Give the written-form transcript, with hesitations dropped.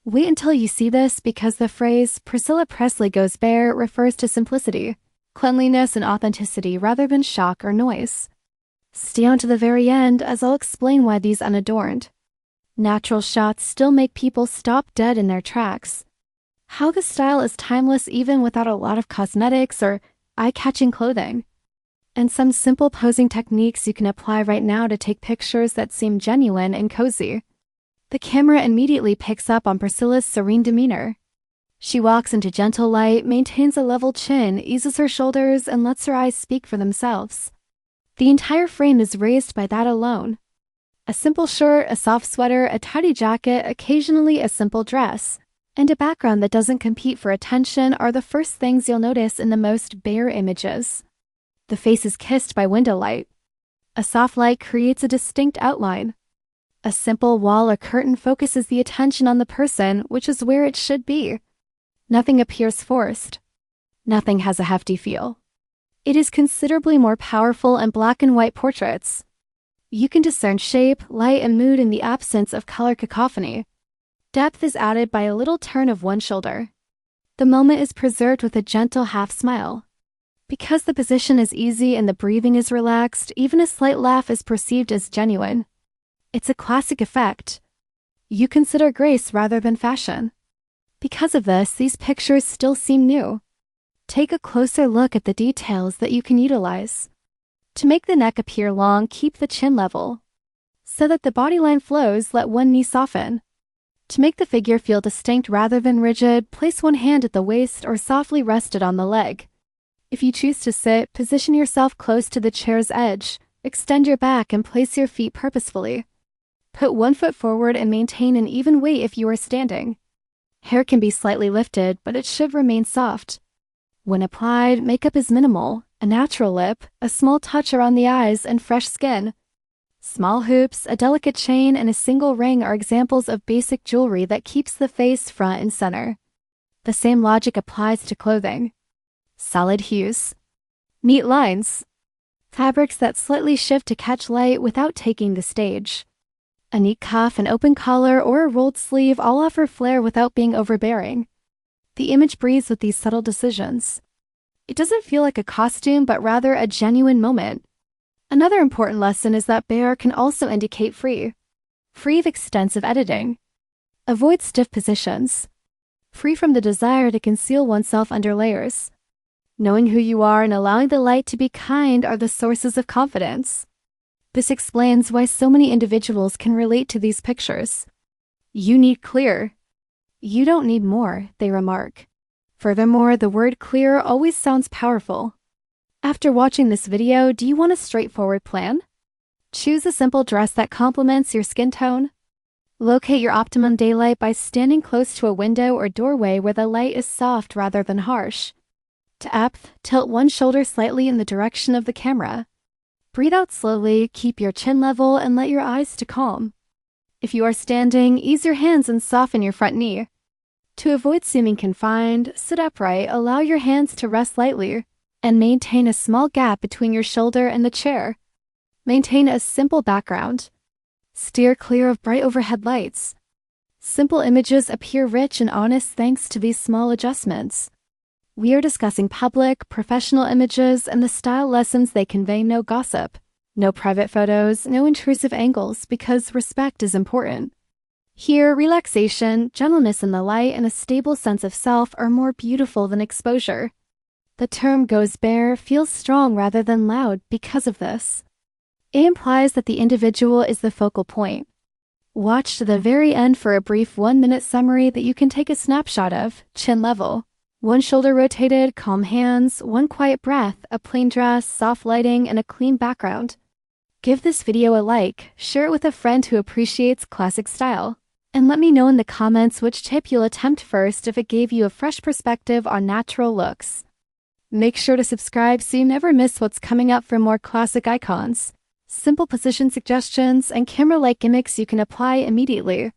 Wait until you see this because the phrase Priscilla Presley goes bare refers to simplicity, cleanliness, and authenticity rather than shock or noise. Stay on to the very end as I'll explain why these unadorned, natural shots still make people stop dead in their tracks. How the style is timeless even without a lot of cosmetics or eye-catching clothing. And some simple posing techniques you can apply right now to take pictures that seem genuine and cozy. The camera immediately picks up on Priscilla's serene demeanor. She walks into gentle light, maintains a level chin, eases her shoulders, and lets her eyes speak for themselves. The entire frame is raised by that alone. A simple shirt, a soft sweater, a tidy jacket, occasionally a simple dress, and a background that doesn't compete for attention are the first things you'll notice in the most bare images. The face is kissed by window light. A soft light creates a distinct outline. A simple wall or curtain focuses the attention on the person, which is where it should be. Nothing appears forced. Nothing has a hefty feel. It is considerably more powerful in black and white portraits. You can discern shape, light, and mood in the absence of color cacophony. Depth is added by a little turn of one shoulder. The moment is preserved with a gentle half smile. Because the position is easy and the breathing is relaxed, even a slight laugh is perceived as genuine. It's a classic effect. You consider grace rather than fashion. Because of this, these pictures still seem new. Take a closer look at the details that you can utilize. To make the neck appear long, keep the chin level. So that the bodyline flows, let one knee soften. To make the figure feel distinct rather than rigid, place one hand at the waist or softly rest it on the leg. If you choose to sit, position yourself close to the chair's edge, extend your back and place your feet purposefully. Put one foot forward and maintain an even weight if you are standing. Hair can be slightly lifted, but it should remain soft. When applied, makeup is minimal, a natural lip, a small touch around the eyes, and fresh skin. Small hoops, a delicate chain, and a single ring are examples of basic jewelry that keeps the face front and center. The same logic applies to clothing. Solid hues. Neat lines. Fabrics that slightly shift to catch light without taking the stage. A neat cuff, an open collar, or a rolled sleeve all offer flair without being overbearing. The image breathes with these subtle decisions. It doesn't feel like a costume, but rather a genuine moment. Another important lesson is that bare can also indicate free. Free of extensive editing. Avoid stiff positions. Free from the desire to conceal oneself under layers. Knowing who you are and allowing the light to be kind are the sources of confidence. This explains why so many individuals can relate to these pictures. You need clear. You don't need more, they remark. Furthermore, the word clear always sounds powerful. After watching this video, do you want a straightforward plan? Choose a simple dress that complements your skin tone. Locate your optimum daylight by standing close to a window or doorway where the light is soft rather than harsh. Depth, tilt one shoulder slightly in the direction of the camera. Breathe out slowly, keep your chin level, and let your eyes to calm. If you are standing, ease your hands and soften your front knee. To avoid seeming confined, sit upright, allow your hands to rest lightly, and maintain a small gap between your shoulder and the chair. Maintain a simple background. Steer clear of bright overhead lights. Simple images appear rich and honest thanks to these small adjustments. We are discussing public, professional images and the style lessons they convey. No gossip, no private photos, no intrusive angles, because respect is important. Here, relaxation, gentleness in the light, and a stable sense of self are more beautiful than exposure. The term goes bare feels strong rather than loud because of this. It implies that the individual is the focal point. Watch to the very end for a brief 1-minute summary that you can take a snapshot of, chin level. One shoulder rotated, calm hands, one quiet breath, a plain dress, soft lighting, and a clean background. Give this video a like, share it with a friend who appreciates classic style, and let me know in the comments which tip you'll attempt first if it gave you a fresh perspective on natural looks. Make sure to subscribe so you never miss what's coming up for more classic icons, simple position suggestions, and camera-like gimmicks you can apply immediately.